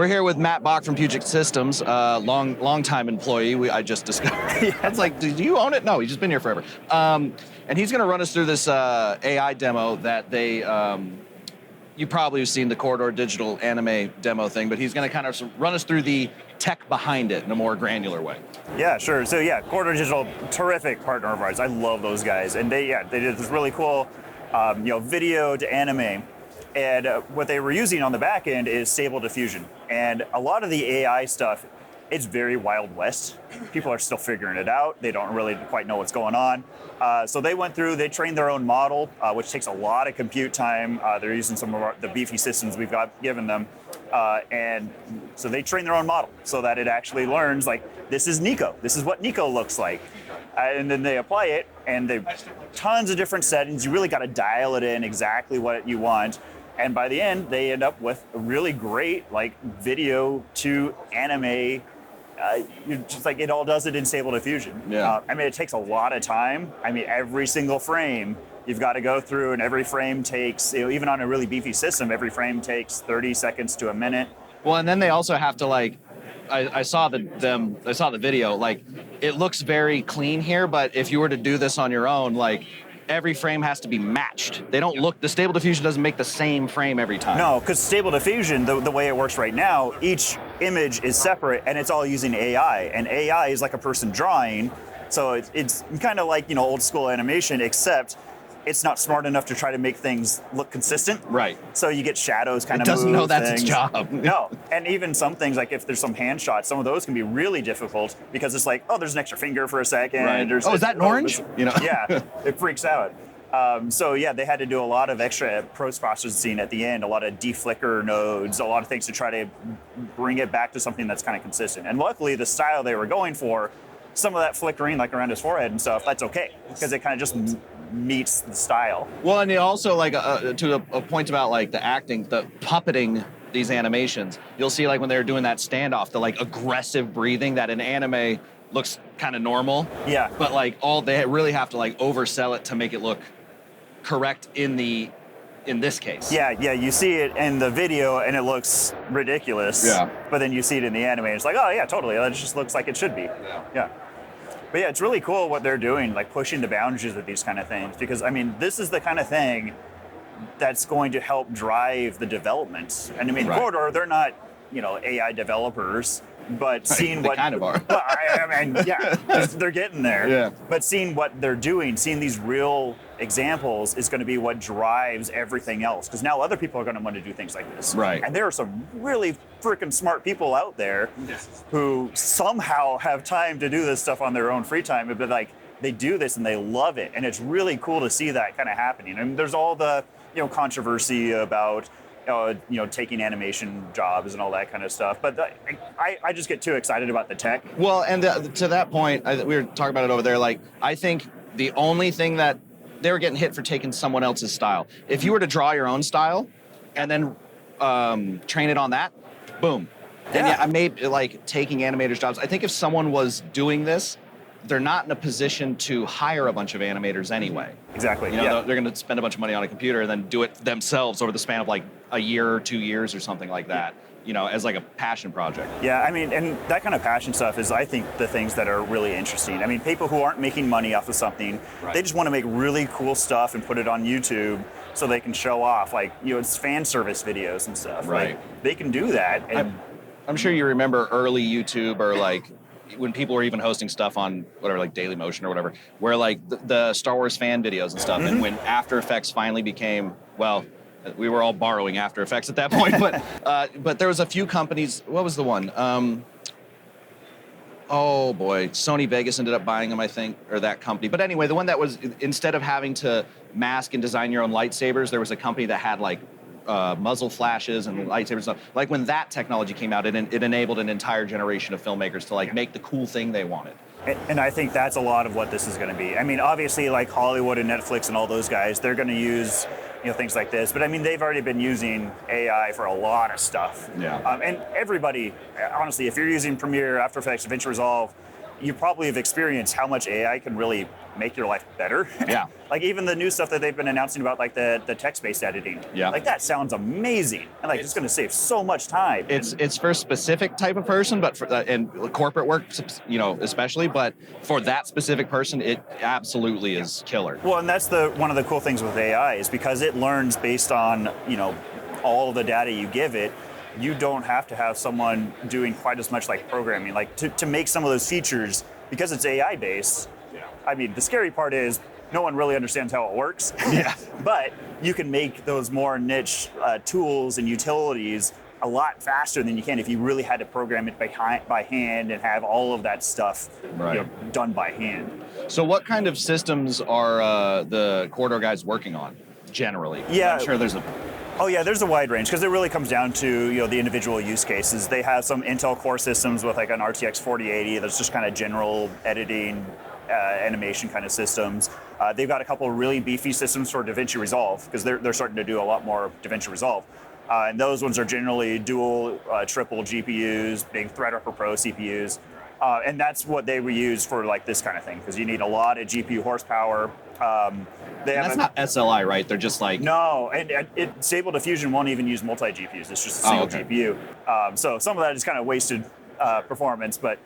We're here with Matt Bach from Puget Systems, long time employee. I just discovered. It's like, do you own it? No, he's just been here forever. And he's going to run us through this AI demo that they. You probably have seen the Corridor Digital anime demo thing, but he's going to kind of run us through the tech behind it in a more granular way. Yeah, sure. So yeah, Corridor Digital, terrific partner of ours. I love those guys, and they did this really cool, video to anime. And what they were using on the back end is Stable Diffusion. And a lot of the AI stuff, it's very Wild West. People are still figuring it out. They don't really quite know what's going on. So they went through, they trained their own model, which takes a lot of compute time. They're using some of the beefy systems we've given them. And so they train their own model so that it actually learns, like, this is Nico. This is what Nico looks like. And then they apply it, and they tons of different settings. You really got to dial it in exactly what you want. And by the end, they end up with a really great, video to anime. Just like it all does it in Stable Diffusion. Yeah. It takes a lot of time. Every single frame you've got to go through, and every frame takes, even on a really beefy system, every frame takes 30 seconds to a minute. Well, and then they also have to I saw the video. It looks very clean here, but if you were to do this on your own, every frame has to be matched. The Stable Diffusion doesn't make the same frame every time. No, because Stable Diffusion, the way it works right now, each image is separate and it's all using AI. And AI is like a person drawing. So it's kind of like, old school animation, except it's not smart enough to try to make things look consistent. Right. So you get shadows kind of move. It doesn't know that's things. its job. No. And even some things, like if there's some hand shots, some of those can be really difficult because it's like, there's an extra finger for a second. Right. Is that an orange? Yeah, it freaks out. They had to do a lot of extra post-processing at the end, a lot of deflicker nodes, a lot of things to try to bring it back to something that's kind of consistent. And luckily, the style they were going for, some of that flickering, like around his forehead and stuff, that's okay because it kind of just meets the style. Well, and it also, to a point about the acting, the puppeting these animations, you'll see when they're doing that standoff, the aggressive breathing that in anime looks kind of normal. Yeah. But they really have to oversell it to make it look correct in this case. Yeah, you see it in the video and it looks ridiculous. Yeah. But then you see it in the anime and it's like, oh yeah, totally. That just looks like it should be. Yeah. But yeah, it's really cool what they're doing, pushing the boundaries of these kind of things. Because this is the kind of thing that's going to help drive the development. And right. Corridor, they're not, AI developers. But seeing they what kind of are. They're getting there. Yeah. But seeing what they're doing, seeing these real examples is going to be what drives everything else. Because now other people are going to want to do things like this. Right. And there are some really freaking smart people out there who somehow have time to do this stuff on their own free time. But they do this and they love it, and it's really cool to see that kind of happening. And there's all the controversy about taking animation jobs and all that kind of stuff. But I just get too excited about the tech. Well, and to that point, we were talking about it over there. I think the only thing that they were getting hit for taking someone else's style. If you were to draw your own style and then train it on that, boom. Yeah. And I made taking animators' jobs. I think if someone was doing this, they're not in a position to hire a bunch of animators anyway. Exactly. They're going to spend a bunch of money on a computer and then do it themselves over the span of a year or 2 years or something like that, as a passion project. Yeah, and that kind of passion stuff is, I think, the things that are really interesting. People who aren't making money off of something, right. They just want to make really cool stuff and put it on YouTube so they can show off, it's fan service videos and stuff. Right. They can do that. And I'm sure you remember early YouTube or when people were even hosting stuff on whatever, Daily Motion or whatever, where the Star Wars fan videos and stuff. Mm-hmm. And when After Effects finally became, we were all borrowing After Effects at that point, but there was a few companies. What was the one? Oh boy, Sony Vegas ended up buying them, I think, or that company. But anyway, the one that was, instead of having to mask and design your own lightsabers, there was a company that had muzzle flashes and lightsabers and stuff. When that technology came out, it enabled an entire generation of filmmakers to make the cool thing they wanted. And I think that's a lot of what this is going to be. Obviously, Hollywood and Netflix and all those guys, they're going to use things like this. But they've already been using AI for a lot of stuff. Yeah. And everybody, honestly, if you're using Premiere, After Effects, DaVinci Resolve, you probably have experienced how much AI can really make your life better. Yeah. Like even the new stuff that they've been announcing about, like the text-based editing. Yeah. Like that sounds amazing, and like it's going to save so much time. It's for a specific type of person, but for and corporate work, especially. But for that specific person, it absolutely is killer. Well, and that's one of the cool things with AI is because it learns based on all the data you give it. You don't have to have someone doing quite as much like programming, like to make some of those features, because it's AI based. I mean, the scary part is no one really understands how it works. Yeah. But you can make those more niche tools and utilities a lot faster than you can if you really had to program it by hand and have all of that stuff done by hand. So what kind of systems are the Corridor guys working on generally? Yeah. I'm sure there's a... Oh yeah, there's a wide range because it really comes down to the individual use cases. They have some Intel Core systems with like an RTX 4080 that's just kind of general editing, animation kind of systems. They've got a couple of really beefy systems for DaVinci Resolve because they're starting to do a lot more DaVinci Resolve. And those ones are generally dual, triple GPUs, big Threadripper Pro CPUs. And that's what they reuse for like this kind of thing because you need a lot of GPU horsepower. That's not SLI, right? They're just like... No, and Stable Diffusion won't even use multi-GPUs. It's just a single GPU. So some of that is kind of wasted performance, but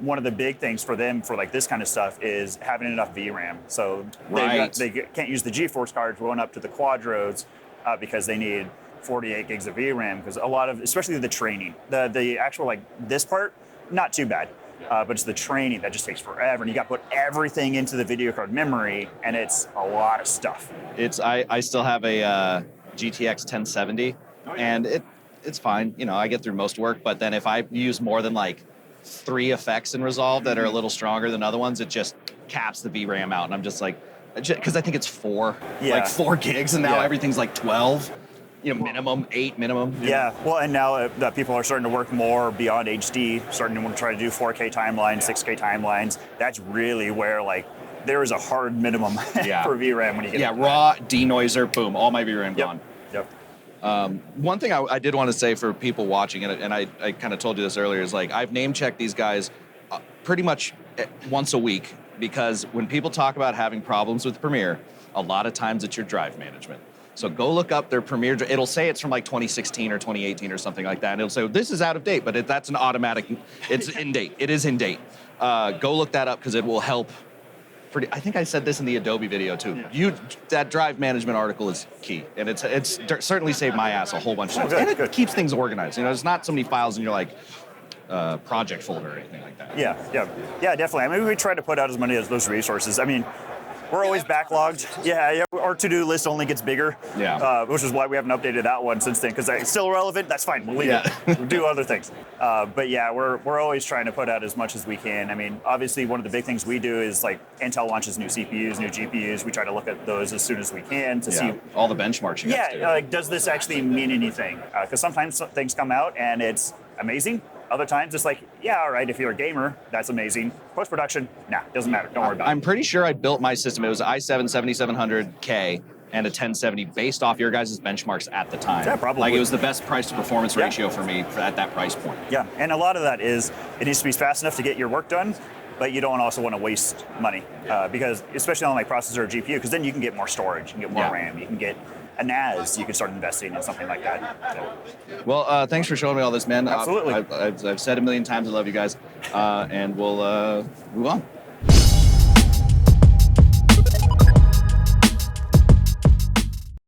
one of the big things for them for like this kind of stuff is having enough VRAM. So they can't use the GeForce cards going up to the Quadros because they need 48 gigs of VRAM because a lot of, especially the training, the actual like this part, not too bad. But it's the training that just takes forever, and you got to put everything into the video card memory, and it's a lot of stuff. I still have a GTX 1070, and it's fine. I get through most work, but then if I use more than like 3 effects in Resolve that are a little stronger than other ones, it just caps the VRAM out, and I'm just like, because I think it's 4 gigs, and now everything's like 12. Minimum 8 minimum. Yeah, well, and now that people are starting to work more beyond HD, starting to want to try to do 4K timelines, 6K timelines, that's really where like there is a hard minimum for VRAM when you get raw denoiser, boom, all my VRAM gone. Yep. One thing I did want to say for people watching, and I kind of told you this earlier, is like I've name checked these guys pretty much once a week because when people talk about having problems with Premiere, a lot of times it's your drive management. So go look up their Premiere. It'll say it's from like 2016 or 2018 or something like that. And it'll say, this is out of date, but that's an automatic, it's in date. It is in date. Go look that up because it will help. I think I said this in the Adobe video too. That drive management article is key. And it's certainly saved my ass a whole bunch of times. And it keeps things organized. There's not so many files in your like project folder or anything like that. Yeah, definitely. I mean, we try to put out as many of those resources. I mean, we're always backlogged. Yeah, our to-do list only gets bigger. Which is why we haven't updated that one since then, because it's still relevant. That's fine. We'll leave it. We'll do other things. But yeah, we're always trying to put out as much as we can. I mean, obviously, one of the big things we do is like Intel launches new CPUs, new GPUs. We try to look at those as soon as we can to see all the benchmarks. Like does this actually mean anything? Because sometimes things come out and it's amazing. Other times it's like, all right, if you're a gamer, that's amazing. Post-production, doesn't matter. Don't worry about it. I'm pretty sure I built my system. It was i7 7700K and a 1070 based off your guys' benchmarks at the time. Yeah, probably. Like it was the best price to performance ratio for me at that price point. Yeah, and a lot of that is it needs to be fast enough to get your work done, but you don't also want to waste money because especially on like processor or GPU, because then you can get more storage, you can get more RAM, you can get a NAS, you can start investing in something like that. So. Well, thanks for showing me all this, man. Absolutely. I've said a million times I love you guys, and we'll move on.